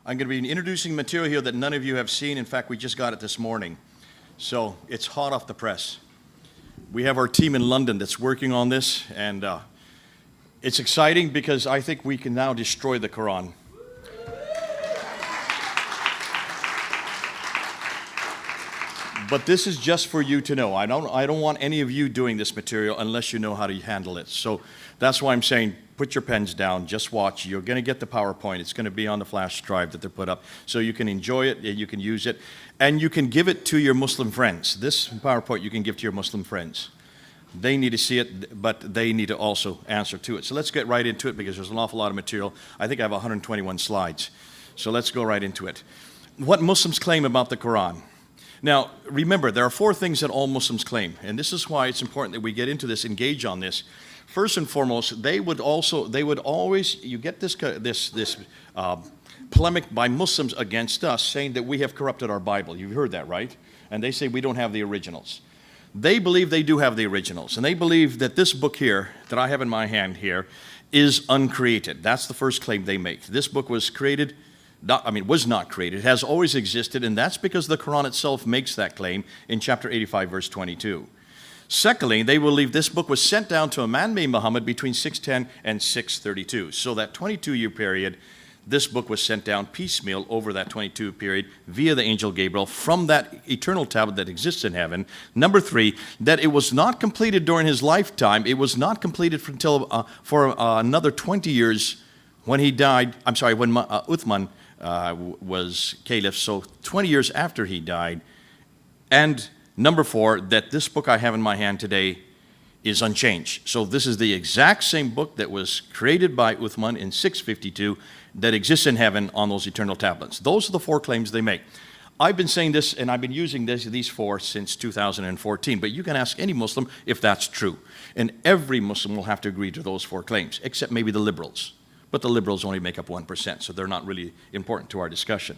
I'm going to be introducing material here that none of you have seen. In fact, we just got it this morning. So it's hot off the press. We have our team in London that's working on this, and it's exciting because I think we can now destroy the Qur'an. But this is just for you to know. I don't want any of you doing this material unless you know how to handle it. So that's why I'm saying put your pens down, just watch. You're going to get the PowerPoint. It's going to be on the flash drive that they're put up. So you can enjoy it, you can use it, and you can give it to your Muslim friends. This PowerPoint you can give to your Muslim friends. They need to see it, but they need to also answer to it. So let's get right into it because there's an awful lot of material. I think I have 121 slides. So let's go right into it. What Muslims claim about the Quran. Now, remember, there are four things that all Muslims claim, and this is why it's important that we get into this, engage on this. First and foremost, they would always, you get this polemic by Muslims against us saying that we have corrupted our Bible. You've heard that, right? And they say we don't have the originals. They believe they do have the originals, and they believe that this book here, that I have in my hand here, is uncreated. That's the first claim they make. This book was created, was not created. It has always existed, and that's because the Quran itself makes that claim in chapter 85, verse 22. Secondly, they believe this book was sent down to a man named Muhammad between 610 and 632. So that 22-year period, this book was sent down piecemeal over that 22 period via the angel Gabriel from that eternal tablet that exists in heaven. Number three, that it was not completed during his lifetime. It was not completed for another 20 years when he died. When Uthman was caliph, so 20 years after he died. And number four, that this book I have in my hand today is unchanged. So this is the exact same book that was created by Uthman in 652 that exists in heaven on those eternal tablets. Those are the four claims they make. I've been saying this, and I've been using these four since 2014, but you can ask any Muslim if that's true. And every Muslim will have to agree to those four claims, except maybe the liberals. But the liberals only make up 1%, so they're not really important to our discussion.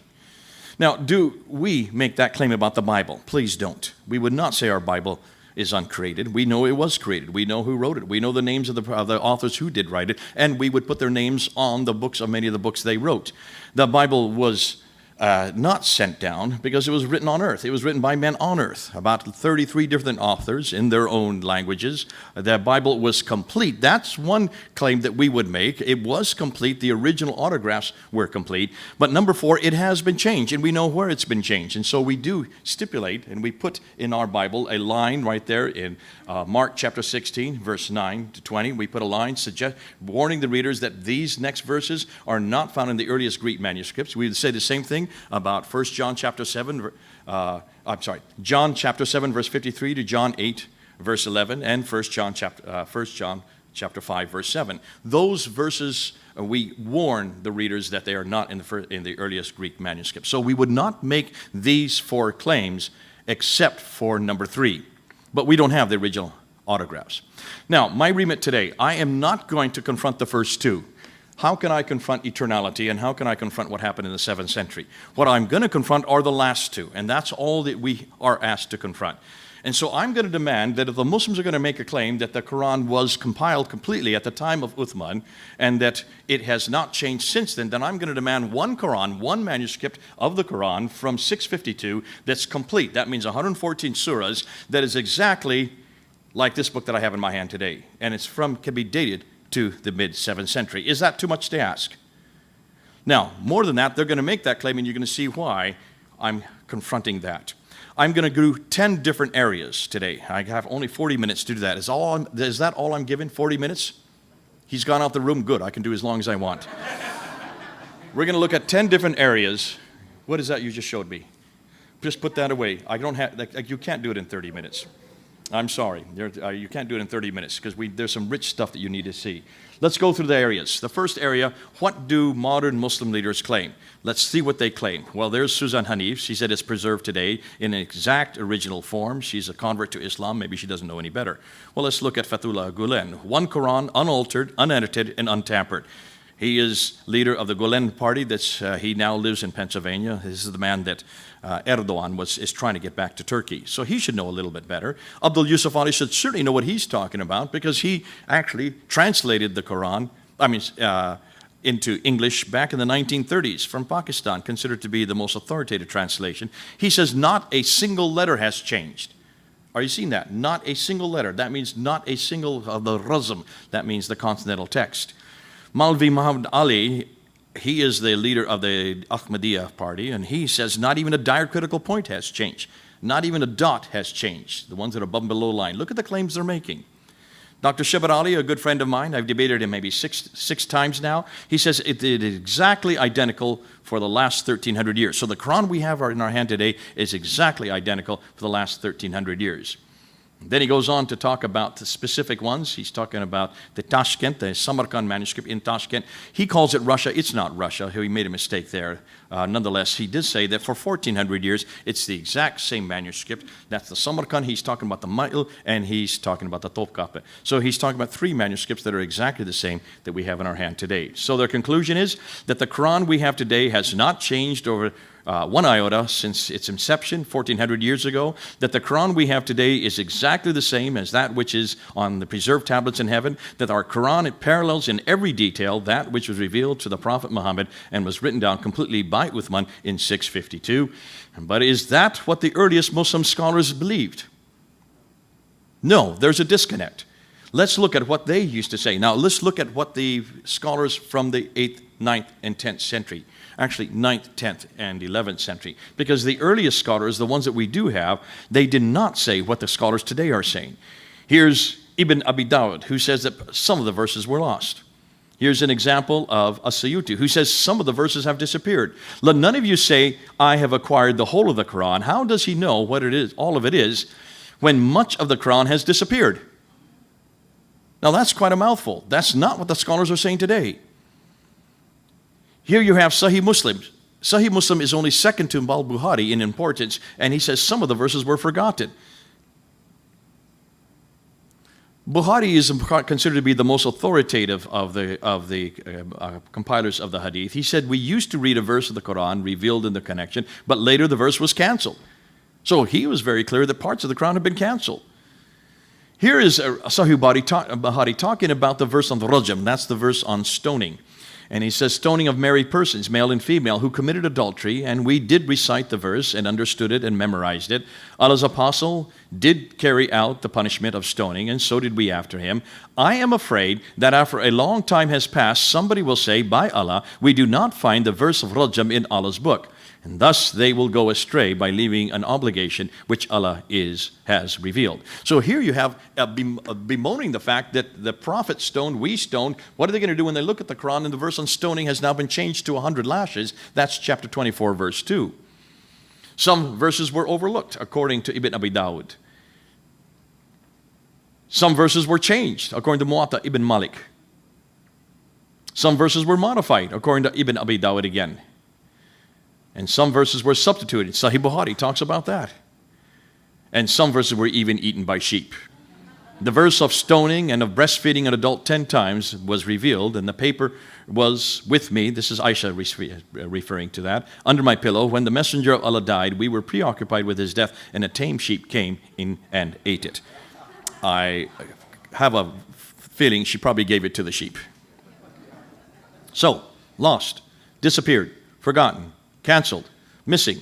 Now, do we make that claim about the Bible? Please don't. We would not say our Bible is uncreated. We know it was created. We know who wrote it. We know the names of the authors who did write it, and we would put their names on the books of many of the books they wrote. The Bible was not sent down because it was written on earth. It was written by men on earth, about 33 different authors in their own languages. The Bible was complete. That's one claim that we would make. It was complete. The original autographs were complete. But number four, it has been changed, and we know where it's been changed. And so we do stipulate, and we put in our Bible a line right there in Mark chapter 16, verse 9 to 20. We put a line warning the readers that these next verses are not found in the earliest Greek manuscripts. We would say the same thing about John chapter 7, John chapter 7, verse 53 to John 8, verse 11, and 1 John chapter 5, verse 7. Those verses, we warn the readers that they are not in the earliest Greek manuscripts. So we would not make these four claims except for number three. But we don't have the original autographs. Now, my remit today, I am not going to confront the first two. How can I confront eternality, and how can I confront what happened in the 7th century? What I'm going to confront are the last two, and that's all that we are asked to confront. And so I'm going to demand that if the Muslims are going to make a claim that the Quran was compiled completely at the time of Uthman, and that it has not changed since then I'm going to demand one Quran, one manuscript of the Quran from 652 that's complete. That means 114 surahs that is exactly like this book that I have in my hand today. And can be dated to the mid-7th century. Is that too much to ask? Now, more than that, they're going to make that claim, and you're going to see why I'm confronting that. I'm going to do 10 different areas today. I have only 40 minutes to do that. Is that all I'm given, 40 minutes? He's gone out the room. Good. I can do as long as I want. We're going to look at 10 different areas. What is that you just showed me? Just put that away. You can't do it in 30 minutes. I'm sorry. You can't do it in 30 minutes because there's some rich stuff that you need to see. Let's go through the areas. The first area, what do modern Muslim leaders claim? Let's see what they claim. Well, there's Susan Hanif. She said it's preserved today in an exact original form. She's a convert to Islam. Maybe she doesn't know any better. Well, let's look at Fethullah Gulen. One Quran, unaltered, unedited, and untampered. He is leader of the Gulen party. He now lives in Pennsylvania. This is the man that Erdogan is trying to get back to Turkey. So he should know a little bit better. Abdul Yusuf Ali should certainly know what he's talking about because he actually translated the Quran. into English back in the 1930s from Pakistan, considered to be the most authoritative translation. He says not a single letter has changed. Are you seeing that? Not a single letter. That means not a single of the razm. That means the consonantal text. Maulvi Muhammad Ali, he is the leader of the Ahmadiyya party, and he says not even a diacritical point has changed. Not even a dot has changed, the ones that are above and below line. Look at the claims they're making. Dr. Shibat Ali, a good friend of mine, I've debated him maybe six times now. He says it is exactly identical for the last 1,300 years. So the Quran we have in our hand today is exactly identical for the last 1,300 years. Then he goes on to talk about the specific ones. He's talking about the Tashkent, the Samarkand manuscript in Tashkent. He calls it Russia. It's not Russia. He made a mistake there. Nonetheless, he did say that for 1,400 years, it's the exact same manuscript. That's the Samarkand. He's talking about the Ma'il, and he's talking about the Topkapi. So he's talking about three manuscripts that are exactly the same that we have in our hand today. So their conclusion is that the Quran we have today has not changed over one iota since its inception 1,400 years ago, that the Quran we have today is exactly the same as that which is on the preserved tablets in heaven, that our Quran, it parallels in every detail that which was revealed to the Prophet Muhammad and was written down completely by Uthman in 652. But is that what the earliest Muslim scholars believed? No, there's a disconnect. Let's look at what they used to say. Now, let's look at what the scholars from the 8th, 9th, and 10th century, actually 9th, 10th, and 11th century, because the earliest scholars, the ones that we do have, they did not say what the scholars today are saying. Here's Ibn Abi Dawud, who says that some of the verses were lost. Here's an example of As-Suyuti, who says some of the verses have disappeared. Let none of you say, I have acquired the whole of the Quran. How does he know what it is, all of it is, when much of the Quran has disappeared? Now that's quite a mouthful. That's not what the scholars are saying today. Here you have Sahih Muslim. Sahih Muslim is only second to Al-Bukhari in importance, and he says some of the verses were forgotten. Bukhari is considered to be the most authoritative of the compilers of the hadith. He said, we used to read a verse of the Quran revealed in the connection, but later the verse was canceled. So he was very clear that parts of the Quran had been canceled. Here is Sahih Bukhari talking about the verse on the Rajam. That's the verse on stoning. And he says, stoning of married persons, male and female, who committed adultery. And we did recite the verse and understood it and memorized it. Allah's apostle did carry out the punishment of stoning, and so did we after him. I am afraid that after a long time has passed, somebody will say, by Allah, we do not find the verse of Rajam in Allah's book. And thus they will go astray by leaving an obligation which Allah has revealed. So here you have bemoaning the fact that the prophet stoned, we stoned. What are they going to do when they look at the Quran and the verse on stoning has now been changed to 100 lashes? That's chapter 24, verse 2. Some verses were overlooked, according to Ibn Abi Dawud. Some verses were changed, according to Muwatta ibn Malik. Some verses were modified, according to Ibn Abi Dawud again. And some verses were substituted. Sahih Bukhari talks about that. And some verses were even eaten by sheep. The verse of stoning and of breastfeeding an adult 10 times was revealed, and the paper was with me. This is Aisha referring to that. Under my pillow, when the messenger of Allah died, we were preoccupied with his death, and a tame sheep came in and ate it. I have a feeling she probably gave it to the sheep. So, lost, disappeared, forgotten, canceled, missing,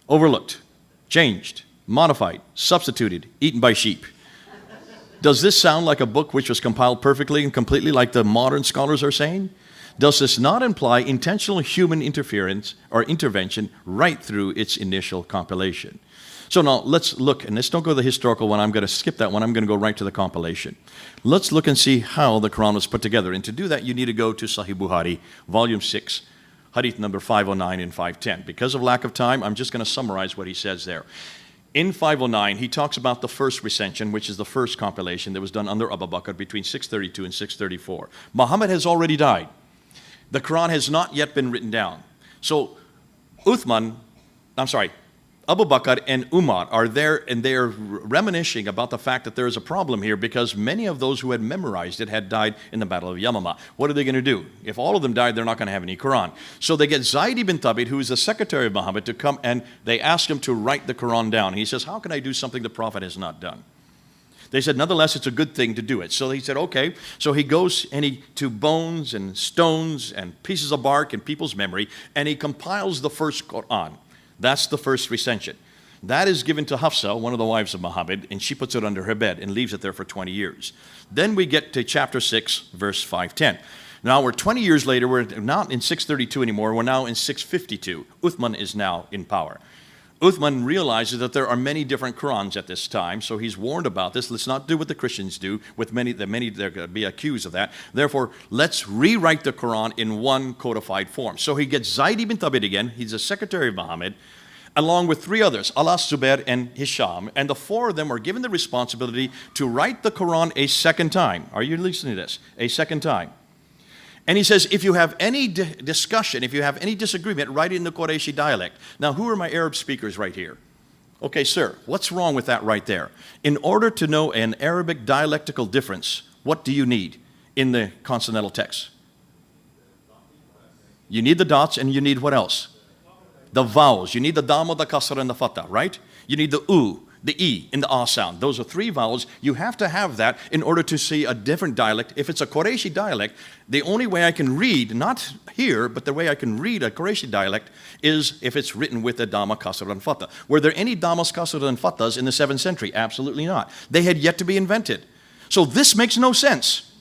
overlooked, changed, modified, substituted, eaten by sheep. Does this sound like a book which was compiled perfectly and completely like the modern scholars are saying? Does this not imply intentional human interference or intervention right through its initial compilation? So now let's look, and let's don't go to the historical one. I'm going to skip that one. I'm going to go right to the compilation. Let's look and see how the Quran was put together. And to do that, you need to go to Sahih Bukhari, volume 6, hadith number 509 and 510. Because of lack of time, I'm just going to summarize what he says there. In 509, he talks about the first recension, which is the first compilation that was done under Abu Bakr between 632 and 634. Muhammad has already died. The Quran has not yet been written down. So Abu Bakr and Umar are there, and they are reminiscing about the fact that there is a problem here because many of those who had memorized it had died in the Battle of Yamama. What are they going to do? If all of them died, they're not going to have any Quran. So they get Zayd ibn Thabit, who is the secretary of Muhammad, to come, and they ask him to write the Quran down. He says, how can I do something the Prophet has not done? They said, nonetheless, it's a good thing to do it. So he said, okay. So he goes to bones and stones and pieces of bark in people's memory, and he compiles the first Qur'an. That's the first recension. That is given to Hafsa, one of the wives of Muhammad, and she puts it under her bed and leaves it there for 20 years. Then we get to chapter 6, verse 510. Now we're 20 years later. We're not in 632 anymore. We're now in 652. Uthman is now in power. Uthman realizes that there are many different Qur'ans at this time, so he's warned about this. Let's not do what the Christians do, with many they're going to be accused of that. Therefore, let's rewrite the Qur'an in one codified form. So he gets Zayd ibn Thabit again. He's the secretary of Muhammad, along with 3 others, Alas, Zubair, and Hisham. And the 4 of them are given the responsibility to write the Qur'an a second time. Are you listening to this? A second time. And he says, if you have any discussion, if you have any disagreement, write it in the Qurayshi dialect. Now, who are my Arab speakers right here? Okay, sir, what's wrong with that right there? In order to know an Arabic dialectical difference, what do you need in the consonantal text? You need the dots, and you need what else? The vowels. You need the dhamma, the kasra, and the fatha, right? You need the u, the e, and the ah sound. Those are 3 vowels. You have to have that in order to see a different dialect. If it's a Qurayshi dialect, the only way I can read, not here, but the way I can read a Qurayshi dialect is if it's written with the dhamma, kasra, and fatha. Were there any dhammas, kasra, and fathas in the 7th century? Absolutely not. They had yet to be invented. So this makes no sense.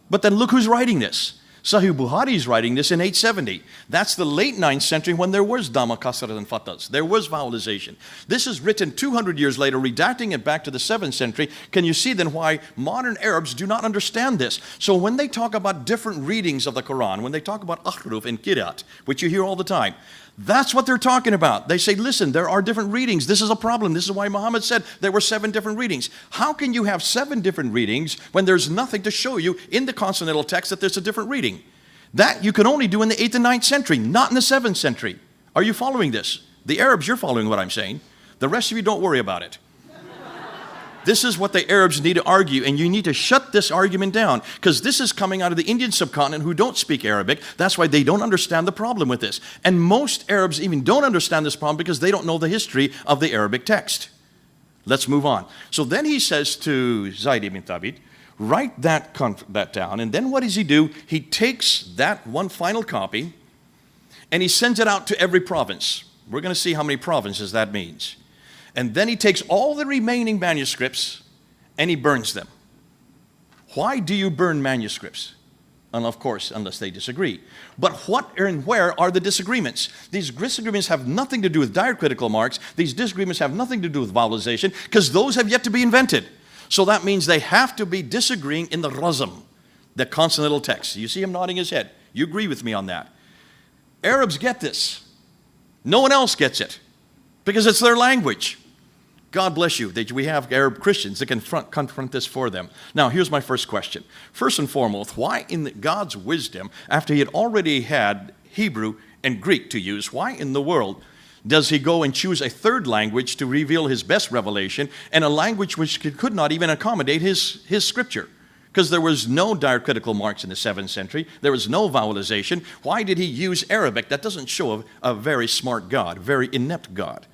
But then look who's writing this. Sahih Bukhari is writing this in 870. That's the late 9th century when there was dhamma, kasra, and fathas. There was vowelization. This is written 200 years later, redacting it back to the 7th century. Can you see then why modern Arabs do not understand this? So when they talk about different readings of the Quran, when they talk about ahruf and kirat, which you hear all the time, that's what they're talking about. They say, listen, there are different readings. This is a problem. This is why Muhammad said there were 7 different readings. How can you have 7 different readings when there's nothing to show you in the consonantal text that there's a different reading? That you can only do in the 8th and 9th century, not in the 7th century. Are you following this? The Arabs, you're following what I'm saying. The rest of you, don't worry about it. This is what the Arabs need to argue, and you need to shut this argument down, because this is coming out of the Indian subcontinent who don't speak Arabic. That's why they don't understand the problem with this. And most Arabs even don't understand this problem because they don't know the history of the Arabic text. Let's move on. So then he says to Zayd ibn Thabit, write that down, and then what does he do? He takes that one final copy, and he sends it out to every province. We're going to see how many provinces that means. And then he takes all the remaining manuscripts and he burns them. Why do you burn manuscripts? And of course, unless they disagree. But what and where are the disagreements? These disagreements have nothing to do with diacritical marks. These disagreements have nothing to do with vowelization, because those have yet to be invented. So that means they have to be disagreeing in the razm, the consonantal text. You see him nodding his head. You agree with me on that. Arabs get this. No one else gets it, because it's their language. God bless you that we have Arab Christians that can confront this for them. Now, here's my first question. First and foremost, why in God's wisdom, after he had already had Hebrew and Greek to use, why in the world does he go and choose a 3rd language to reveal his best revelation, and a language which could not even accommodate his scripture? Because there was no diacritical marks in the 7th century. There was no vowelization. Why did he use Arabic? That doesn't show a very smart God, a very inept God.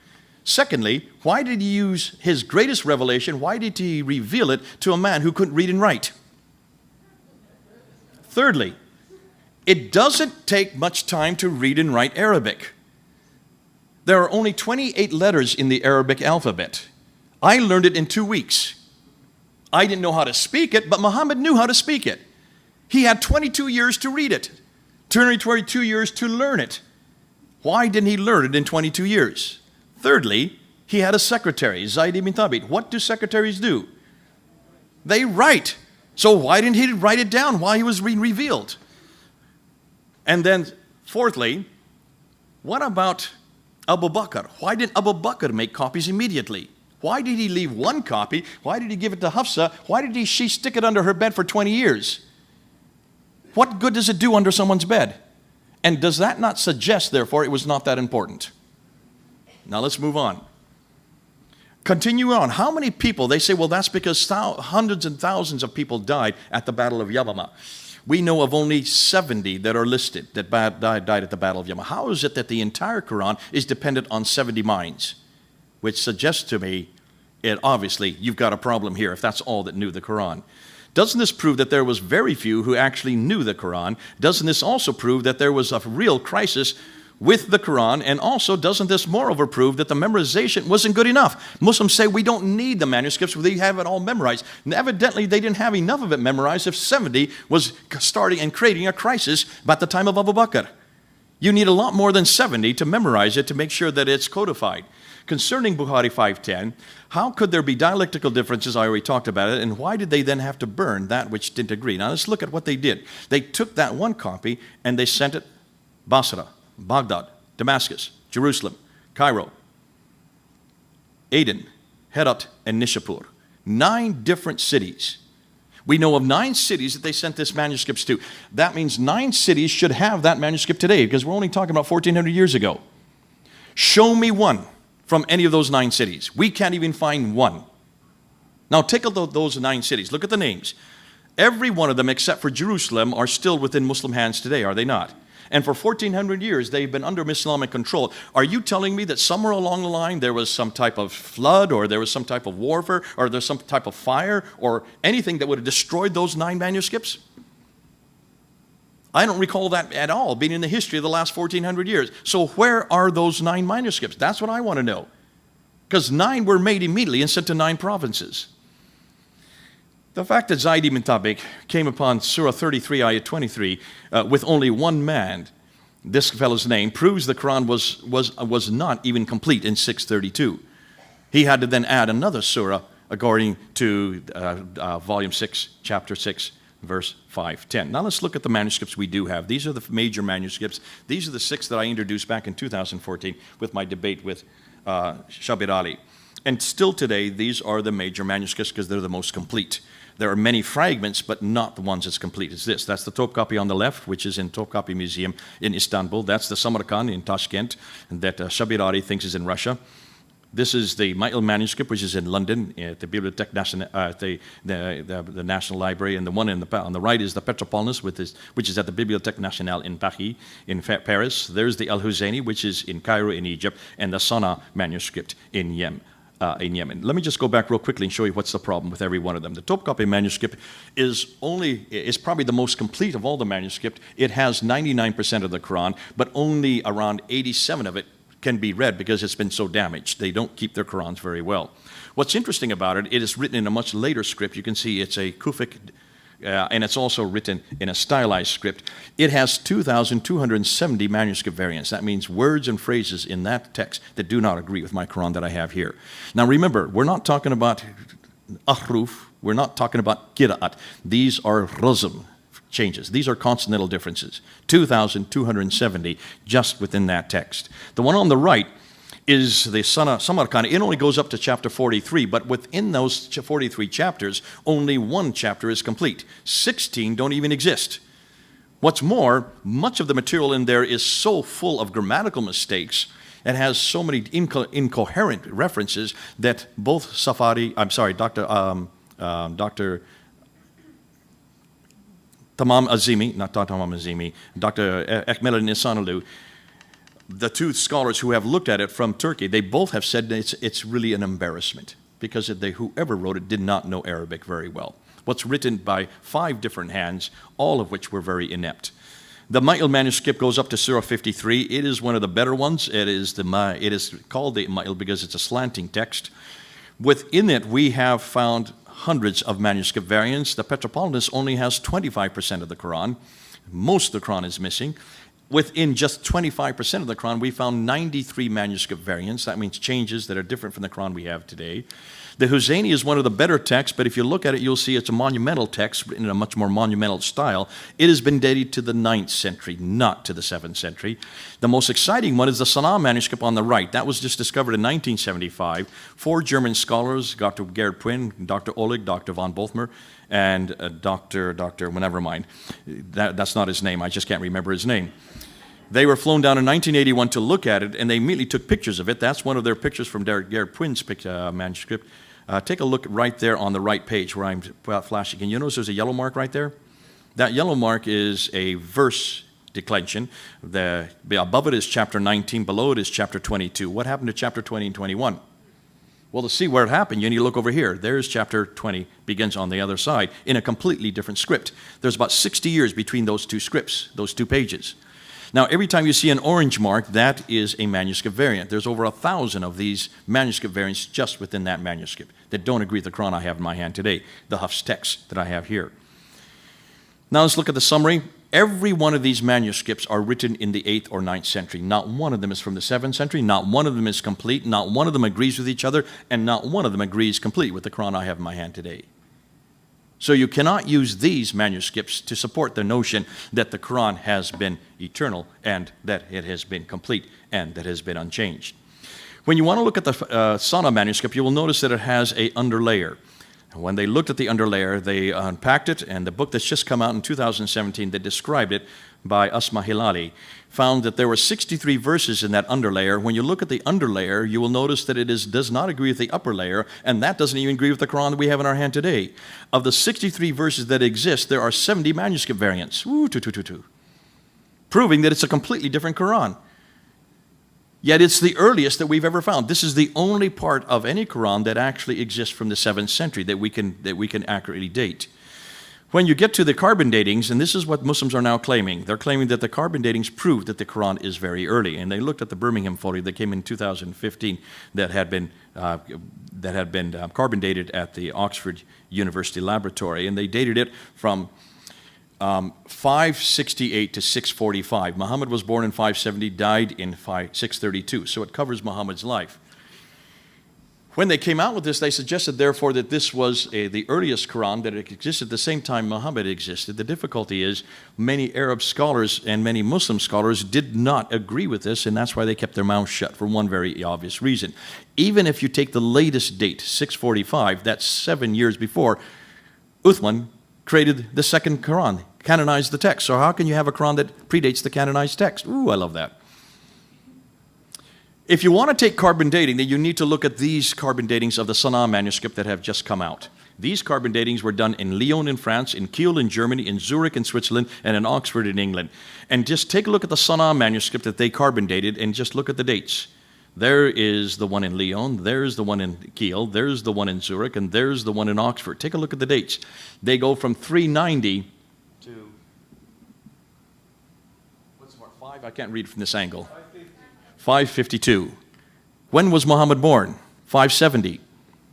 Secondly, why did he use his greatest revelation? Why did he reveal it to a man who couldn't read and write? Thirdly, it doesn't take much time to read and write Arabic. There are only 28 letters in the Arabic alphabet. I learned it in 2 weeks. I didn't know how to speak it, but Muhammad knew how to speak it. He had 22 years to read it, 22 years to learn it. Why didn't he learn it in 22 years? Thirdly, he had a secretary, Zayd ibn Thabit. What do secretaries do? They write. So why didn't he write it down while he was being revealed? And then fourthly, what about Abu Bakr? Why didn't Abu Bakr make copies immediately? Why did he leave 1 copy? Why did he give it to Hafsa? Why did she stick it under her bed for 20 years? What good does it do under someone's bed? And does that not suggest, therefore, it was not that important? Now let's move on. Continue on. How many people? They say, well, that's because hundreds and thousands of people died at the Battle of Yamama. We know of only 70 that are listed that died at the Battle of Yamama. How is it that the entire Quran is dependent on 70 minds? Which suggests to me Obviously, you've got a problem here if that's all that knew the Qur'an. Doesn't this prove that there was very few who actually knew the Qur'an? Doesn't this also prove that there was a real crisis with the Qur'an? And also, doesn't this moreover prove that the memorization wasn't good enough? Muslims say we don't need the manuscripts, they have it all memorized. And evidently, they didn't have enough of it memorized if 70 was starting and creating a crisis by the time of Abu Bakr. You need a lot more than 70 to memorize it to make sure that it's codified. Concerning Bukhari 5:10, how could there be dialectical differences? I already talked about it. And why did they then have to burn that which didn't agree? Now let's look at what they did. They took that one copy and they sent it Basra, Baghdad, Damascus, Jerusalem, Cairo, Aden, Herat, and Nishapur. 9 different cities. We know of 9 cities that they sent this manuscripts to. That means 9 cities should have that manuscript today, because we're only talking about 1,400 years ago. Show me one from any of those 9 cities. We can't even find one. Now take a look at those 9 cities. Look at the names. Every one of them except for Jerusalem are still within Muslim hands today, are they not? And for 1,400 years, they've been under Islamic control. Are you telling me that somewhere along the line there was some type of flood, or there was some type of warfare, or there's some type of fire, or anything that would have destroyed those 9 manuscripts? I don't recall that at all being in the history of the last 1,400 years. So where are those 9 manuscripts? That's what I want to know. Because 9 were made immediately and sent to 9 provinces. The fact that Zayd ibn Thabit came upon Surah 33, Ayah 23, with only one man, this fellow's name, proves the Quran was not even complete in 632. He had to then add another surah according to volume 6, chapter 6, verse 510. Now let's look at the manuscripts we do have. These are the major manuscripts. These are the 6 that I introduced back in 2014 with my debate with Shabir Ali. And still today, these are the major manuscripts because they're the most complete. There are many fragments, but not the ones that's complete. It's this. That's the Topkapi on the left, which is in Topkapi Museum in Istanbul. That's the Samarkand in Tashkent that Shabir Ali thinks is in Russia. This is the Ma'il manuscript, which is in London at the Bibliothèque Nationale, the National Library, and the one on the right is the Petropolis, which is at the Bibliothèque Nationale in Paris, in Paris. There's the Al-Huzayni, which is in Cairo in Egypt, and the Sana manuscript in Yemen. Let me just go back real quickly and show you what's the problem with every one of them. The Topkapi manuscript is probably the most complete of all the manuscript. It has 99% of the Quran, but only around 87 of it can be read because it's been so damaged. They don't keep their Qurans very well. What's interesting about it, it is written in a much later script. You can see it's a Kufic, and it's also written in a stylized script. It has 2,270 manuscript variants. That means words and phrases in that text that do not agree with my Quran that I have here. Now remember, we're not talking about ahruf, we're not talking about qira'at. These are razm changes. These are consonantal differences. 2,270 just within that text. The one on the right is the Samarkand. It only goes up to chapter 43, but within those 43 chapters, only 1 chapter is complete. 16 don't even exist. What's more, much of the material in there is so full of grammatical mistakes and has so many incoherent references that both Dr. Tamam Azimi, not Dr. Tamam Azimi, Dr. Ekmel Nisanalu, the 2 scholars who have looked at it from Turkey, they both have said that it's really an embarrassment because whoever wrote it did not know Arabic very well. What's written by 5 different hands, all of which were very inept. The Ma'il manuscript goes up to Surah 53. It is one of the better ones. It is called the Ma'il because it's a slanting text. Within it, we have found hundreds of manuscript variants. The Petropolis only has 25% of the Quran. Most of the Quran is missing. Within just 25% of the Quran, we found 93 manuscript variants. That means changes that are different from the Quran we have today. The Huzayni is one of the better texts, but if you look at it, you'll see it's a monumental text written in a much more monumental style. It has been dated to the 9th century, not to the 7th century. The most exciting one is the Sana manuscript on the right. That was just discovered in 1975. 4 German scholars, Dr. Gerd Puin, Dr. Oleg, Dr. von Bothmer, and never mind. That's not his name. I just can't remember his name. They were flown down in 1981 to look at it, and they immediately took pictures of it. That's one of their pictures from Gerd Puin's manuscript. Take a look right there on the right page where I'm flashing. Can you notice there's a yellow mark right there? That yellow mark is a verse declension. Above it is chapter 19. Below it is chapter 22. What happened to chapter 20 and 21? Well, to see where it happened, you need to look over here. There's chapter 20, begins on the other side, in a completely different script. There's about 60 years between those two scripts, those two pages. Now, every time you see an orange mark, that is a manuscript variant. There's over 1,000 of these manuscript variants just within that manuscript that don't agree with the Qur'an I have in my hand today, the Hafs text that I have here. Now let's look at the summary. Every one of these manuscripts are written in the 8th or 9th century. Not one of them is from the 7th century. Not one of them is complete. Not one of them agrees with each other. And not one of them agrees complete with the Qur'an I have in my hand today. So you cannot use these manuscripts to support the notion that the Qur'an has been eternal and that it has been complete and that it has been unchanged. When you want to look at the Sana manuscript, you will notice that it has an underlayer. When they looked at the underlayer, they unpacked it, and the book that's just come out in 2017 that described it by Asma Hilali found that there were 63 verses in that underlayer. When you look at the underlayer, you will notice that it does not agree with the upper layer, and that doesn't even agree with the Quran that we have in our hand today. Of the 63 verses that exist, there are 70 manuscript variants, proving that it's a completely different Quran. Yet it's the earliest that we've ever found. This is the only part of any Quran that actually exists from the 7th century that we can accurately date. When you get to the carbon datings, and this is what Muslims are now claiming, they're claiming that the carbon datings prove that the Quran is very early. And they looked at the Birmingham folio that came in 2015 that had been carbon dated at the Oxford University Laboratory, and they dated it from 568 to 645. Muhammad was born in 570, died in 632. So it covers Muhammad's life. When they came out with this, they suggested, therefore, that this was the earliest Quran, that it existed at the same time Muhammad existed. The difficulty is many Arab scholars and many Muslim scholars did not agree with this, and that's why they kept their mouths shut for one very obvious reason. Even if you take the latest date, 645, that's 7 years before, Uthman created the second Quran, canonized the text. So how can you have a Quran that predates the canonized text? Ooh, I love that. If you want to take carbon dating, then you need to look at these carbon datings of the Sana'a manuscript that have just come out. These carbon datings were done in Lyon in France, in Kiel in Germany, in Zurich in Switzerland, and in Oxford in England. And just take a look at the Sana'a manuscript that they carbon dated and just look at the dates. There is the one in Lyon, there's the one in Kiel, there's the one in Zurich, and there's the one in Oxford. Take a look at the dates. They go from 390 to, what's more, 5? I can't read from this angle. 552. When was Muhammad born? 570.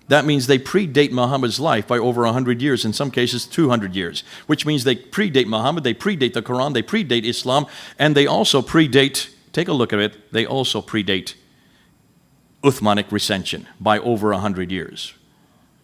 That means they predate Muhammad's life by over 100 years, in some cases 200 years, which means they predate Muhammad, they predate the Quran, they predate Islam, and they also predate, take a look at it, they also predate Uthmanic recension by over 100 years.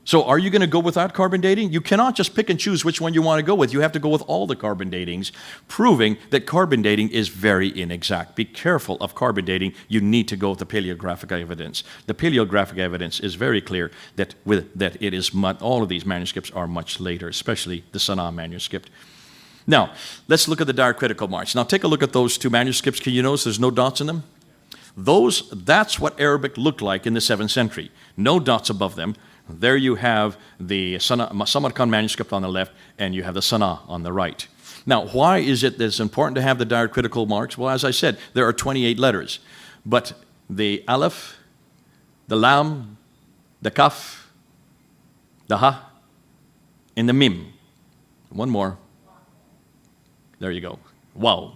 So are you going to go with that carbon dating? You cannot just pick and choose which one you want to go with. You have to go with all the carbon datings, proving that carbon dating is very inexact. Be careful of carbon dating. You need to go with the paleographic evidence. The paleographic evidence is very clear that it is all of these manuscripts are much later, especially the Sana'a manuscript. Now, let's look at the diacritical marks. Now, take a look at those two manuscripts. Can you notice there's no dots in them? That's what Arabic looked like in the 7th century. No dots above them. There you have the Samarkand manuscript on the left, and you have the Sana'a on the right. Now, why is it that it's important to have the diacritical marks? Well, as I said, there are 28 letters. But the Aleph, the Lam, the Kaf, the Ha, and the Mim. One more. There you go. Wow.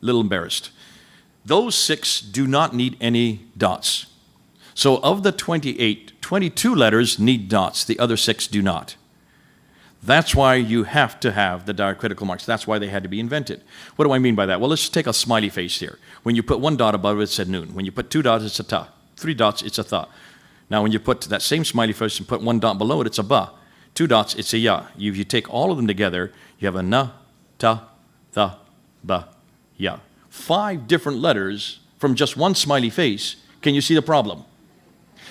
A little embarrassed. Those 6 do not need any dots. So of the 28, 22 letters need dots. The other 6 do not. That's why you have to have the diacritical marks. That's why they had to be invented. What do I mean by that? Well, let's just take a smiley face here. When you put 1 dot above it, it's a noon. When you put 2 dots, it's a ta. 3 dots, it's a tha. Now, when you put that same smiley face and put 1 dot below it, it's a ba. 2 dots, it's a ya. If you take all of them together, you have a na, ta, tha, ba, ya. 5 different letters from just 1 smiley face. Can you see the problem?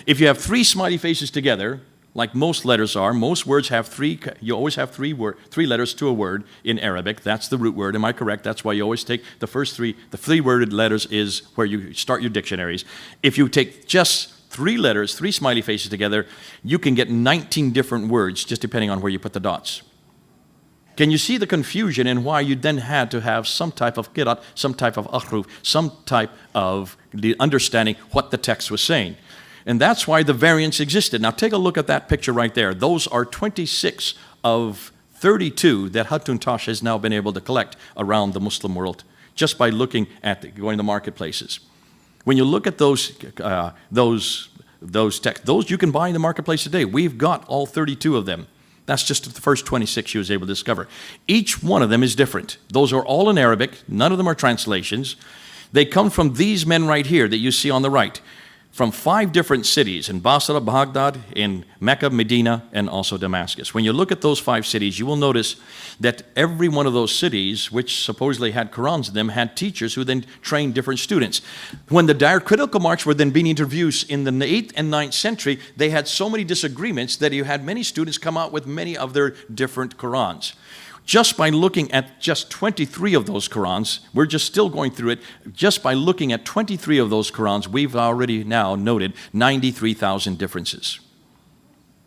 If you have 3 smiley faces together, like most letters are, most words have 3, you always have 3 letters to a word in Arabic. That's the root word. Am I correct? That's why you always take the first 3, the 3-worded letters is where you start your dictionaries. If you take just 3 letters, 3 smiley faces together, you can get 19 different words just depending on where you put the dots. Can you see the confusion in why you then had to have some type of qira'at, some type of ahruf, some type of understanding what the text was saying? And that's why the variance existed. Now take a look at that picture right there. Those are 26 of 32 that Hatuntash has now been able to collect around the Muslim world just by looking at going to marketplaces. When you look at those texts, those you can buy in the marketplace today. We've got all 32 of them. That's just the first 26 she was able to discover. Each one of them is different. Those are all in Arabic. None of them are translations. They come from these men right here that you see on the right, from 5 different cities, in Basra, Baghdad, in Mecca, Medina, and also Damascus. When you look at those 5 cities, you will notice that every one of those cities, which supposedly had Qurans in them, had teachers who then trained different students. When the diacritical marks were then being introduced in the 8th and 9th century, they had so many disagreements that you had many students come out with many of their different Qurans. Just by looking at just 23 of those Qurans, we're just still going through it, just by looking at 23 of those Qurans, we've already now noted 93,000 differences.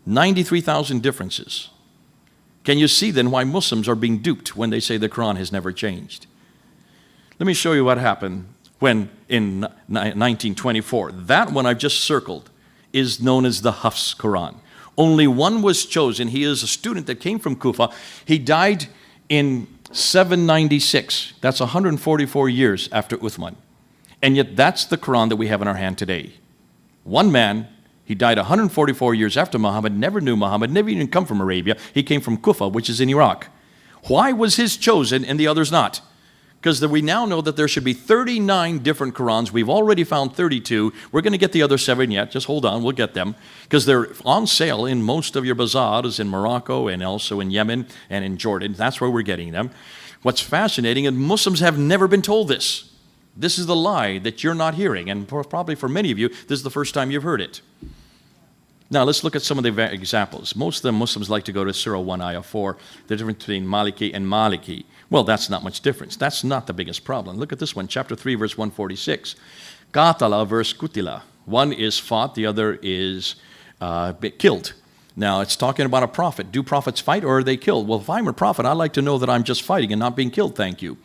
93,000 differences. Can you see then why Muslims are being duped when they say the Quran has never changed? Let me show you what happened when in 1924. That one I've just circled is known as the Hafs Quran. Only one was chosen. He is a student that came from Kufa. He died in 796. That's 144 years after Uthman. And yet that's the Quran that we have in our hand today. One man, he died 144 years after Muhammad, never knew Muhammad, never even come from Arabia. He came from Kufa, which is in Iraq. Why was his chosen and the others not? Because we now know that there should be 39 different Qurans. We've already found 32. We're going to get the other 7 yet. Just hold on, we'll get them. Because they're on sale in most of your bazaars in Morocco and also in Yemen and in Jordan. That's where we're getting them. What's fascinating is Muslims have never been told this. This is the lie that you're not hearing. And probably for many of you, this is the first time you've heard it. Now, let's look at some of the examples. Most of the Muslims like to go to Surah 1, Ayah 4, the difference between Maliki and Maliki. Well, that's not much difference. That's not the biggest problem. Look at this one, chapter 3, verse 146. Qatala versus Kutila. One is fought, the other is killed. Now, it's talking about a prophet. Do prophets fight or are they killed? Well, if I'm a prophet, I like to know that I'm just fighting and not being killed, thank you.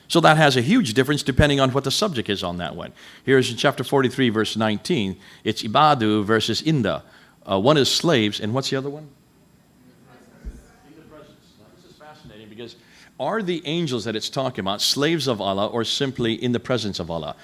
So that has a huge difference depending on what the subject is on that one. Here's in chapter 43, verse 19. It's Ibadu versus Inda. One is slaves, and what's the other one? In the presence. Now, this is fascinating because are the angels that it's talking about slaves of Allah or simply in the presence of Allah?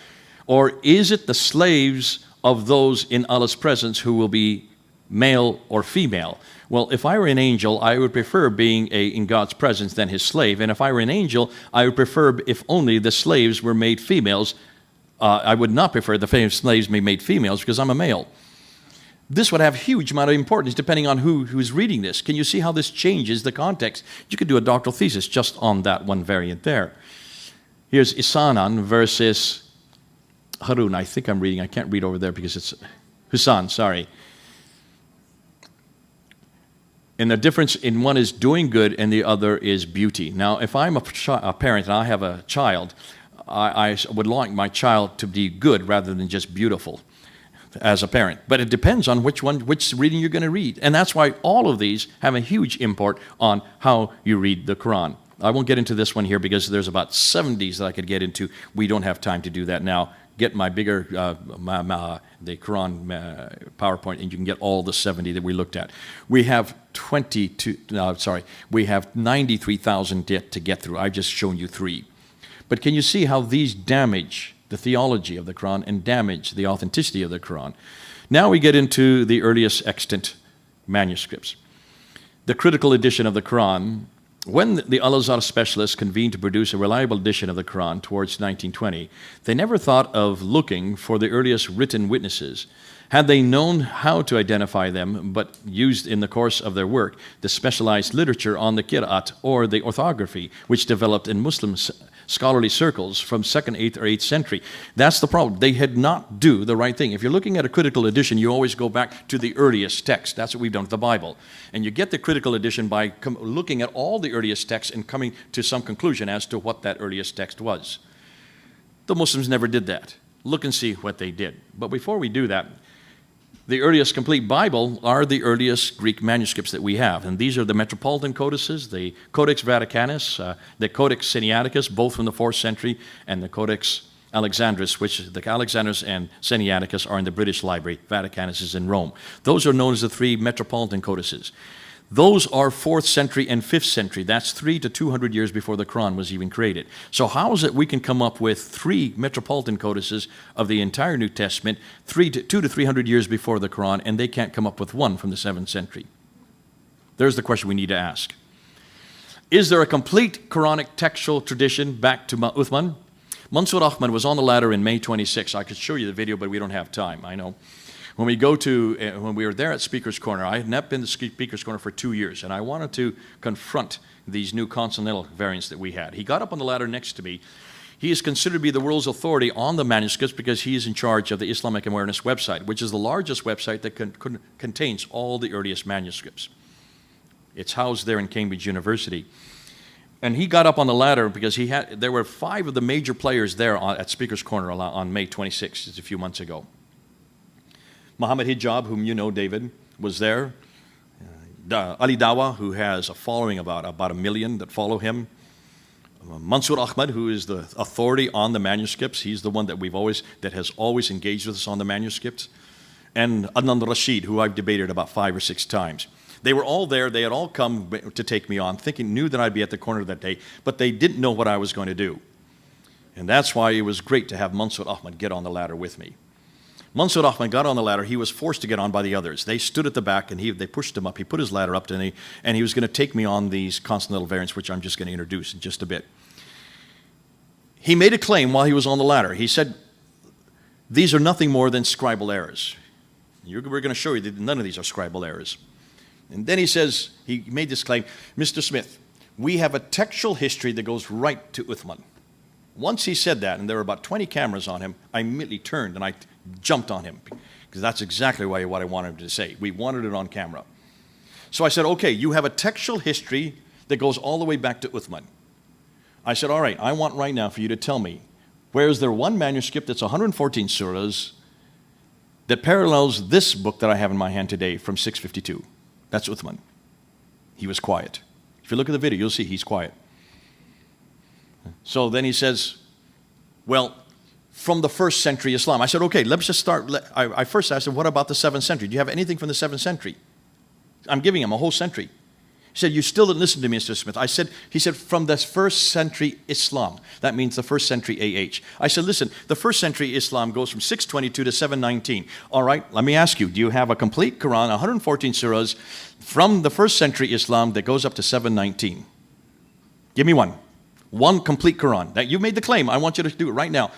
Or is it the slaves of those in Allah's presence who will be male or female? Well, if I were an angel, I would prefer being in God's presence than his slave. And if I were an angel, I would prefer if only the slaves were made females. I would not prefer the slaves be made females because I'm a male. This would have huge amount of importance depending on who's reading this. Can you see how this changes the context? You could do a doctoral thesis just on that one variant there. Here's Isanan versus Harun. I think I'm reading. I can't read over there because it's Husan, sorry. And the difference in one is doing good and the other is beauty. Now, if I'm a parent and I have a child, I would like my child to be good rather than just beautiful as a parent. But it depends on which reading you're going to read. And that's why all of these have a huge import on how you read the Quran. I won't get into this one here because there's about 70s that I could get into. We don't have time to do that now. Get my bigger, the Quran PowerPoint, and you can get all the 70 that we looked at. We have we have 93,000 yet to get through. I've just shown you 3. But can you see how these damage the theology of the Quran and damage the authenticity of the Quran? Now we get into the earliest extant manuscripts. The critical edition of the Quran. When the Al-Azhar specialists convened to produce a reliable edition of the Quran towards 1920, they never thought of looking for the earliest written witnesses. Had they known how to identify them, but used in the course of their work the specialized literature on the Qira'at or the orthography, which developed in Muslim scholarly circles from 2nd, 8th, or 8th century. That's the problem. They had not do the right thing. If you're looking at a critical edition, you always go back to the earliest text. That's what we've done with the Bible. And you get the critical edition by looking at all the earliest texts and coming to some conclusion as to what that earliest text was. The Muslims never did that. Look and see what they did. But before we do that, the earliest complete Bible are the earliest Greek manuscripts that we have. And these are the Metropolitan Codices, the Codex Vaticanus, the Codex Sinaiticus, both from the 4th century, and the Codex Alexandrus, which the Alexandrus and Sinaiticus are in the British Library. Vaticanus is in Rome. Those are known as the three metropolitan codices. Those are 4th century and 5th century. That's 300 to 200 years before the Qur'an was even created. So how is it we can come up with 3 metropolitan codices of the entire New Testament 200 to 300 years before the Qur'an, and they can't come up with one from the 7th century? There's the question we need to ask. Is there a complete Quranic textual tradition back to Uthman? Mansour Ahmad was on the ladder in May 26. I could show you the video, but we don't have time, I know. When we were there at Speaker's Corner, I had not been to Speaker's Corner for 2 years, and I wanted to confront these new consonantal variants that we had. He got up on the ladder next to me. He is considered to be the world's authority on the manuscripts because he is in charge of the Islamic Awareness website, which is the largest website that contains all the earliest manuscripts. It's housed there in Cambridge University. And he got up on the ladder because there were 5 of the major players there at Speaker's Corner on May 26th, just a few months ago. Muhammad Hijab, whom you know, David, was there. Ali Dawa, who has a following about 1 million that follow him. Mansour Ahmad, who is the authority on the manuscripts. He's the one that has always engaged with us on the manuscripts. And Adnan Rashid, who I've debated about 5 or 6 times. They were all there. They had all come to take me on, knew that I'd be at the corner that day, but they didn't know what I was going to do. And that's why it was great to have Mansour Ahmad get on the ladder with me. Mansour Ahmad got on the ladder. He was forced to get on by the others. They stood at the back, and they pushed him up. He put his ladder up, and he was going to take me on these consonantal variants, which I'm just going to introduce in just a bit. He made a claim while he was on the ladder. He said, these are nothing more than scribal errors. We're going to show you that none of these are scribal errors. And then he made this claim, Mr. Smith, we have a textual history that goes right to Uthman. Once he said that, and there were about 20 cameras on him, I immediately turned and I jumped on him, because that's exactly what I wanted him to say. We wanted it on camera. So I said, okay, you have a textual history that goes all the way back to Uthman. I said, all right, I want right now for you to tell me, where is there one manuscript that's 114 surahs that parallels this book that I have in my hand today from 652? That's Uthman. He was quiet. If you look at the video, you'll see he's quiet. So then he says, well, from the 1st century Islam. I said, okay, let's just start. I first asked him, what about the 7th century? Do you have anything from the 7th century? I'm giving him a whole century. He said, you still didn't listen to me, Mr. Smith. He said, from the 1st century Islam. That means the 1st century AH. I said, listen, the 1st century Islam goes from 622 to 719. All right, let me ask you, do you have a complete Quran, 114 surahs, from the 1st century Islam that goes up to 719? Give me one. One complete Quran. That you made the claim. I want you to do it right now.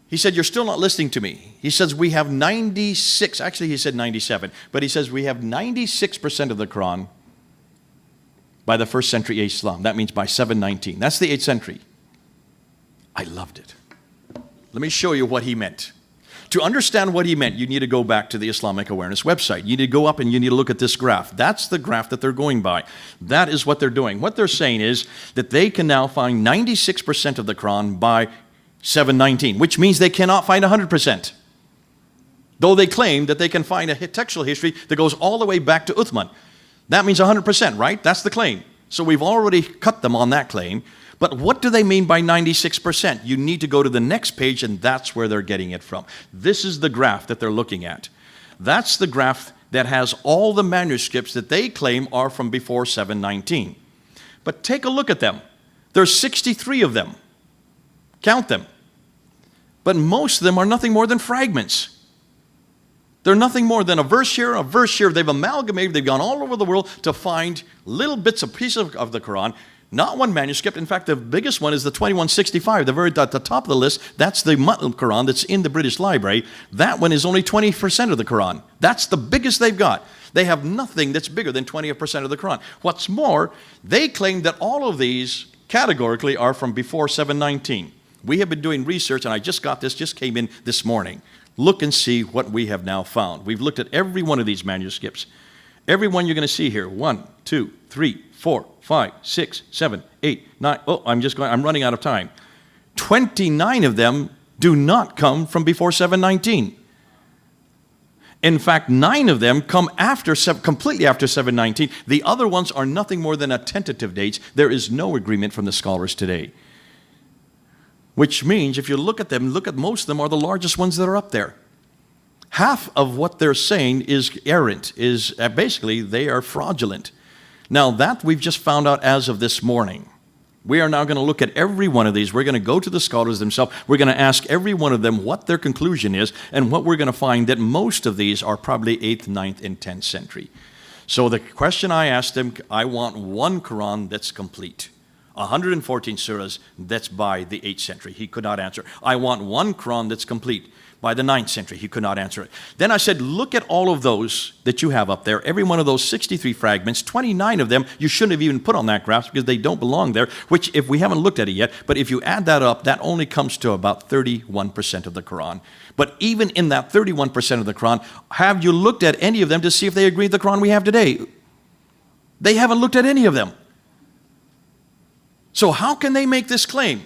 He said, you're still not listening to me. He says, we have 96, actually he said 97, but he says we have 96% of the Quran by the 1st century Islam. That means by 719. That's the 8th century. I loved it. Let me show you what he meant. To understand what he meant, you need to go back to the Islamic Awareness website. You need to go up and you need to look at this graph. That's the graph that they're going by. That is what they're doing. What they're saying is that they can now find 96% of the Quran by 719, which means they cannot find 100%. Though they claim that they can find a textual history that goes all the way back to Uthman. That means 100%, right? That's the claim. So we've already cut them on that claim. But what do they mean by 96%? You need to go to the next page, and that's where they're getting it from. This is the graph that they're looking at. That's the graph that has all the manuscripts that they claim are from before 719. But take a look at them. There's 63 of them. Count them. But most of them are nothing more than fragments. They're nothing more than a verse here, a verse here. They've amalgamated, they've gone all over the world to find little bits of pieces of the Quran. Not one manuscript. In fact, the biggest one is the 2165, the very at the top of the list. That's the Muslim Quran that's in the British Library. That one is only 20% of the Quran. That's the biggest they've got. They have nothing that's bigger than 20% of the Quran. What's more, they claim that all of these categorically are from before 719. We have been doing research, and I just got this, just came in this morning. Look and see what we have now found. We've looked at every one of these manuscripts. Every one you're going to see here. 1, 2, 3, 4, 5, 6, 7, 8, 9. Oh, I'm running out of time. 29 of them do not come from before 719. In fact, 9 of them come completely after 719. The other ones are nothing more than a tentative dates. There is no agreement from the scholars today. which means if you look at them, look at most of them are the largest ones that are up there. Half of what they're saying is errant, is basically they are fraudulent. Now that we've just found out as of this morning. We are now going to look at every one of these. We're going to go to the scholars themselves. We're going to ask every one of them what their conclusion is, and what we're going to find that most of these are probably 8th, 9th, and 10th century. So the question I asked them, I want one Qur'an that's complete. 114 surahs that's by the 8th century. He could not answer. I want one Qur'an that's complete by the 9th century. He could not answer it. Then I said, look at all of those that you have up there. Every one of those 63 fragments, 29 of them you shouldn't have even put on that graph because they don't belong there, which if we haven't looked at it yet, but if you add that up, that only comes to about 31% of the Quran. But even in that 31% of the Quran, have you looked at any of them to see if they agree with the Quran we have today? They haven't looked at any of them. So how can they make this claim?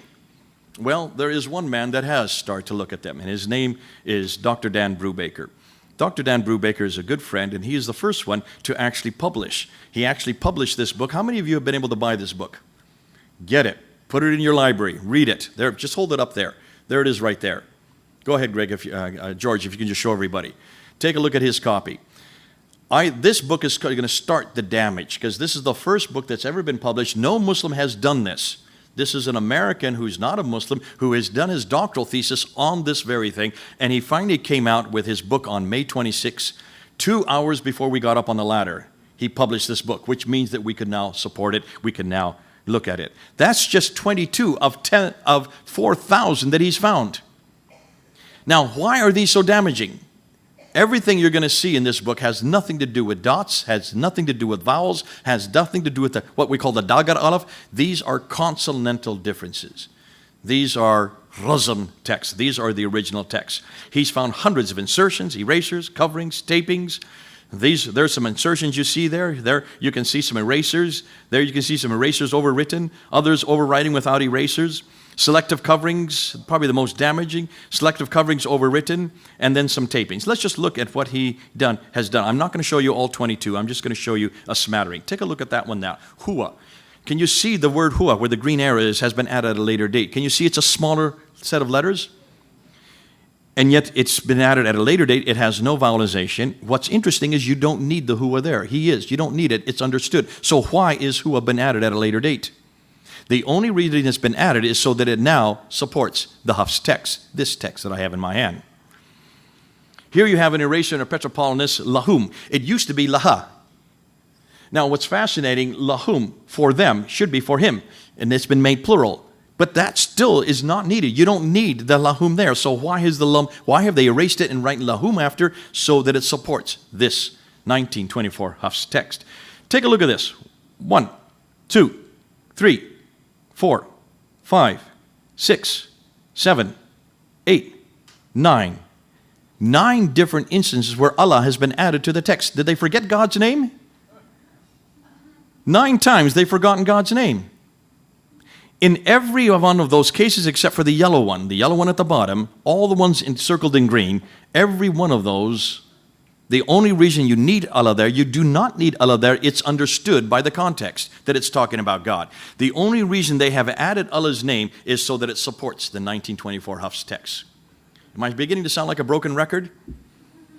Well, there is one man that has started to look at them, and his name is Dr. Dan Brubaker. Dr. Dan Brubaker is a good friend, and he is the first one to actually publish. He actually published this book. How many of you have been able to buy this book? Get it. Put it in your library. Read it. There, just hold it up there. There it is right there. Go ahead, Greg, George, if you can just show everybody. Take a look at his copy. This book is going to start the damage, because this is the first book that's ever been published. No Muslim has done this. This is an American who's not a Muslim who has done his doctoral thesis on this very thing, and he finally came out with his book on May 26, 2 hours before we got up on the ladder. He published this book, which means that we can now support it. We can now look at it. That's just 22 of 4,000 that he's found. Now, why are these so damaging? Everything you're going to see in this book has nothing to do with dots, has nothing to do with vowels, has nothing to do with what we call the dagar alaf. These are consonantal differences. These are razm texts. These are the original texts. He's found hundreds of insertions, erasers, coverings, tapings. There's some insertions you see there. There you can see some erasers. There you can see some erasers overwritten, others overwriting without erasers. Selective coverings, probably the most damaging. Selective coverings overwritten, and then some tapings. Let's just look at what he has done. I'm not going to show you all 22. I'm just going to show you a smattering. Take a look at that one now. Huwa. Can you see the word huwa, where the green arrow is, has been added at a later date? Can you see it's a smaller set of letters? And yet it's been added at a later date. It has no vowelization. What's interesting is you don't need the huwa there. He is. You don't need it. It's understood. So why is huwa been added at a later date? The only reason it's been added is so that it now supports the Hafs text, this text that I have in my hand. Here you have an eraser in a Petropolitanus, lahum. It used to be laha. Now what's fascinating, lahum, for them, should be for him, and it's been made plural. But that still is not needed. You don't need the lahum there. So why have they erased it and written lahum after? So that it supports this 1924 Hafs text. Take a look at this. 1, 2, 3, 4, 5, 6, 7, 8, 9. 9 different instances where Allah has been added to the text. Did they forget God's name? 9 times they've forgotten God's name. In every one of those cases except for the yellow one at the bottom, all the ones encircled in green, every one of those, the only reason you need Allah there, you do not need Allah there, it's understood by the context that it's talking about God. The only reason they have added Allah's name is so that it supports the 1924 Hafs text. Am I beginning to sound like a broken record?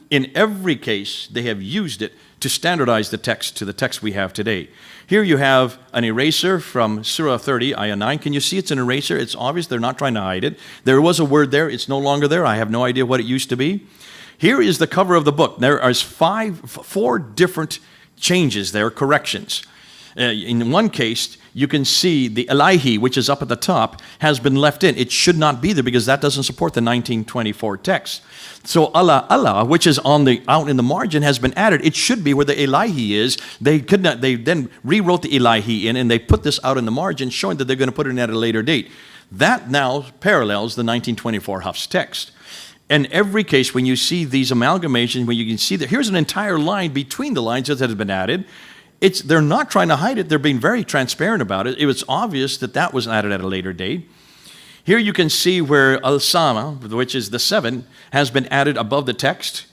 In every case, they have used it to standardize the text to the text we have today. Here you have an eraser from Surah 30, Ayah 9. Can you see it's an eraser? It's obvious they're not trying to hide it. There was a word there. It's no longer there. I have no idea what it used to be. Here is the cover of the book. There are 4 different changes there, corrections. In one case, you can see the Ilahi, which is up at the top, has been left in. It should not be there because that doesn't support the 1924 text. So Allah, which is out in the margin, has been added. It should be where the Ilahi is. They then rewrote the Ilahi in, and they put this out in the margin, showing that they're going to put it in at a later date. That now parallels the 1924 Hafs text. In every case, when you see these amalgamations, when you can see that here's an entire line between the lines that has been added, they're not trying to hide it. They're being very transparent about it. It was obvious that that was added at a later date. Here you can see where al-sama, which is the 7, has been added above the text.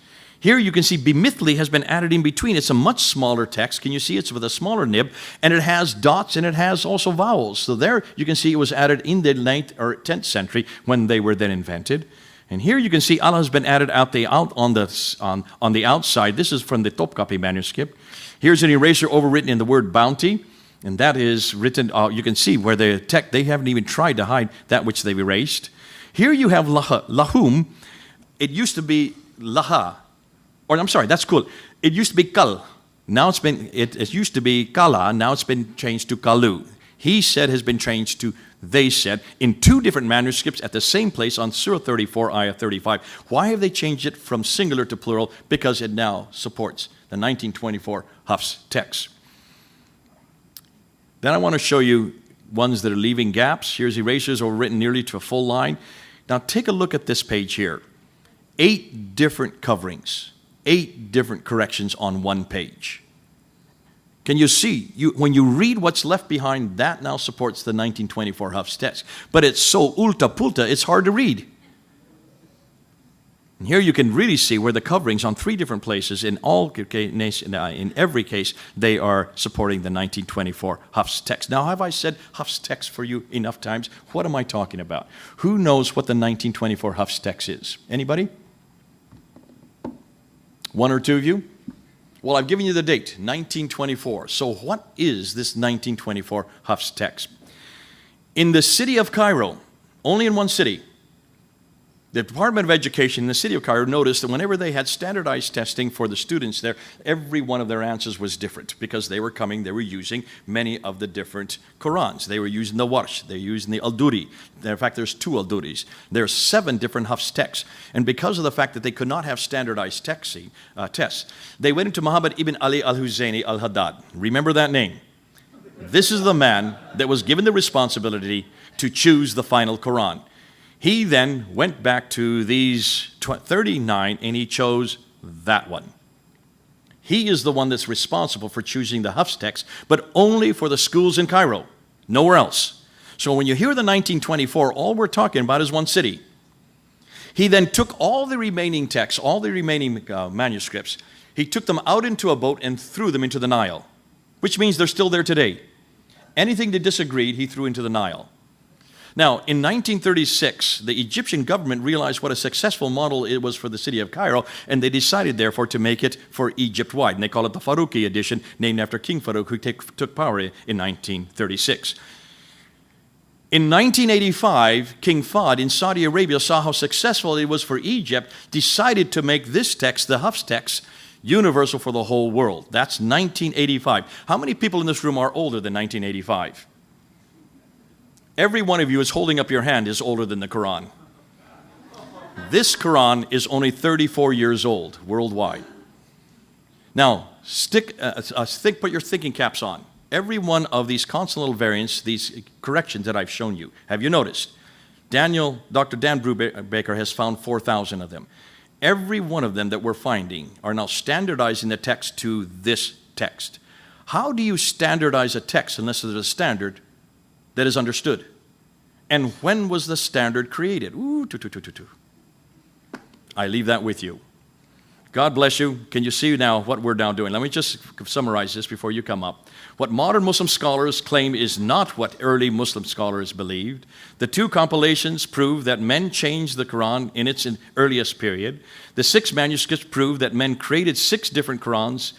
Here you can see bimithli has been added in between. It's a much smaller text. Can you see it's with a smaller nib? And it has dots and it has also vowels. So there you can see it was added in the 9th or 10th century when they were then invented. And here you can see Allah has been added on the outside. This is from the Topkapi manuscript. Here's an eraser overwritten in the word bounty. And that is written, you can see where the text, they haven't even tried to hide that which they've erased. Here you have lahum. It used to be laha. Or I'm sorry, that's cool. It used to be kal. Now it used to be kala. Now it's been changed to kalu. He said has been changed to they said in 2 different manuscripts at the same place on Surah 34, Ayah 35. Why have they changed it from singular to plural? Because it now supports the 1924 Hafs text. Then I want to show you ones that are leaving gaps. Here's erasers overwritten nearly to a full line. Now take a look at this page here. 8 different coverings. 8 different corrections on one page. Can you see? When you read what's left behind, that now supports the 1924 Hafs text. But it's so ulta-pulta, it's hard to read. And here you can really see where the coverings on 3 different places, in every case, they are supporting the 1924 Hafs text. Now, have I said Hafs text for you enough times? What am I talking about? Who knows what the 1924 Hafs text is? Anybody? 1 or 2 of you? Well, I've given you the date, 1924. So what is this 1924 Hafs text? In the city of Cairo, only in one city, the Department of Education in the city of Cairo noticed that whenever they had standardized testing for the students there, every one of their answers was different because they were using many of the different Qur'ans. They were using the Warsh, they were using the Al-Duri. In fact, there's 2 Al-Duris. There's 7 different Hafs texts. And because of the fact that they could not have standardized tests, they went into Muhammad ibn Ali al-Huzaini al-Haddad. Remember that name? This is the man that was given the responsibility to choose the final Qur'an. He then went back to these 39 and he chose that one. He is the one that's responsible for choosing the Hafs text, but only for the schools in Cairo, nowhere else. So when you hear the 1924, all we're talking about is one city. He then took all the remaining texts, all the remaining manuscripts, he took them out into a boat and threw them into the Nile, which means they're still there today. Anything that disagreed, he threw into the Nile. Now, in 1936, the Egyptian government realized what a successful model it was for the city of Cairo, and they decided, therefore, to make it for Egypt-wide. And they call it the Farouki edition, named after King Farouk, who took power in 1936. In 1985, King Fahd in Saudi Arabia saw how successful it was for Egypt, decided to make this text, the Hafs text, universal for the whole world. That's 1985. How many people in this room are older than 1985? Every one of you is holding up your hand is older than the Quran. This Quran is only 34 years old worldwide. Now, put your thinking caps on. Every one of these consonantal variants, these corrections that I've shown you, have you noticed? Dr. Dan Brubaker has found 4,000 of them. Every one of them that we're finding are now standardizing the text to this text. How do you standardize a text unless there's a standard that is understood? And when was the standard created? I leave that with you. God bless you. Can you see now what we're now doing? Let me just summarize this before you come up. What modern Muslim scholars claim is not what early Muslim scholars believed. The 2 compilations prove that men changed the Quran in its earliest period. The 6 manuscripts prove that men created 6 different Qurans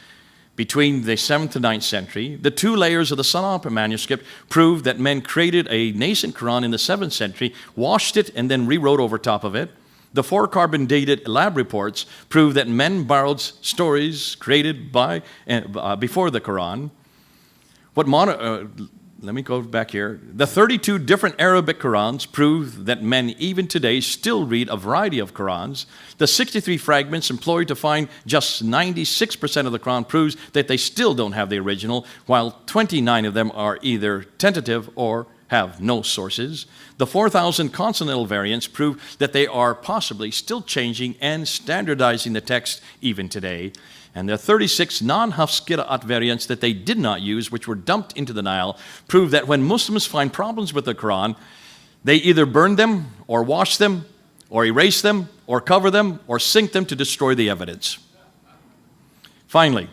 between the 7th to 9th century. The 2 layers of the Sanapa manuscript prove that men created a nascent Quran in the 7th century, washed it, and then rewrote over top of it. The 4 carbon dated lab reports prove that men borrowed stories created before the Quran. Let me go back here. The 32 different Arabic Qurans prove that men even today still read a variety of Qurans. The 63 fragments employed to find just 96% of the Quran proves that they still don't have the original, while 29 of them are either tentative or have no sources. The 4,000 consonantal variants prove that they are possibly still changing and standardizing the text even today. And the 36 non-Hafs Qira'at variants that they did not use, which were dumped into the Nile, prove that when Muslims find problems with the Quran, they either burn them, or wash them, or erase them, or cover them, or sink them to destroy the evidence. Finally,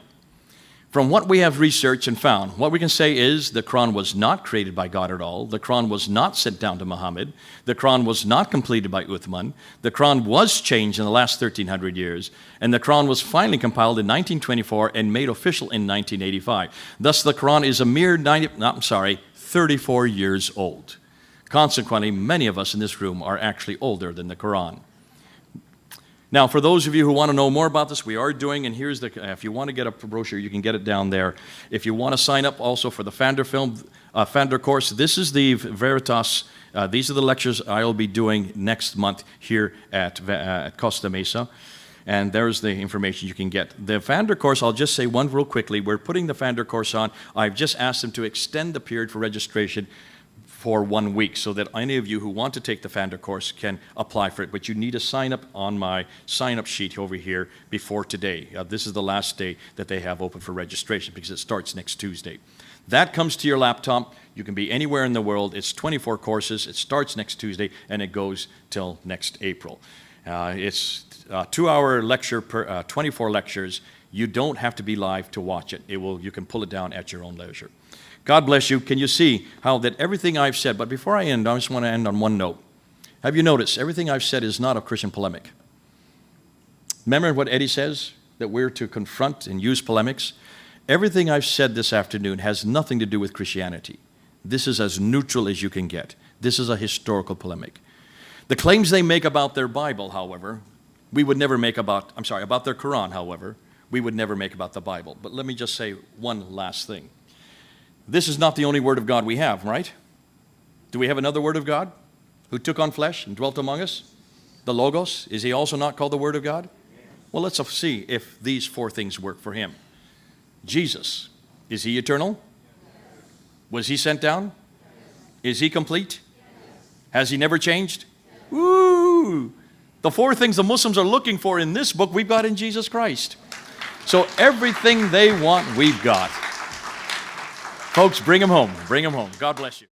from what we have researched and found, what we can say is the Qur'an was not created by God at all. The Qur'an was not sent down to Muhammad. The Qur'an was not completed by Uthman. The Qur'an was changed in the last 1,300 years. And the Qur'an was finally compiled in 1924 and made official in 1985. Thus, the Qur'an is a mere 34 years old. Consequently, many of us in this room are actually older than the Qur'an. Now, for those of you who want to know more about this, we are doing, and here's the, if you want to get a brochure, you can get it down there. If you want to sign up also for the Fander course, this is the Veritas, these are the lectures I'll be doing next month here at Costa Mesa. And there's the information you can get. The Fander course, I'll just say one real quickly. We're putting the Fander course on. I've just asked them to extend the period for registration for 1 week so that any of you who want to take the Fander course can apply for it. But you need to sign up on my sign-up sheet over here before today. This is the last day that they have open for registration because it starts next Tuesday. That comes to your laptop. You can be anywhere in the world. It's 24 courses. It starts next Tuesday, and it goes till next April. It's a 2-hour lecture per 24 lectures. You don't have to be live to watch it. You can pull it down at your own leisure. God bless you. Can you see how that everything I've said, but before I end, I just want to end on one note. Have you noticed everything I've said is not a Christian polemic? Remember what Eddie says, that we're to confront and use polemics? Everything I've said this afternoon has nothing to do with Christianity. This is as neutral as you can get. This is a historical polemic. The claims they make about their Bible, however, we would never make about, about their Quran, however, we would never make about the Bible. But let me just say one last thing. This is not the only Word of God we have, right? Do we have another Word of God who took on flesh and dwelt among us? The Logos, is he also not called the Word of God? Well, let's see if these 4 things work for him. Jesus, is he eternal? Was he sent down? Is he complete? Has he never changed? Woo! The 4 things the Muslims are looking for in this book, we've got in Jesus Christ. So everything they want, we've got. Folks, bring them home. Bring them home. God bless you.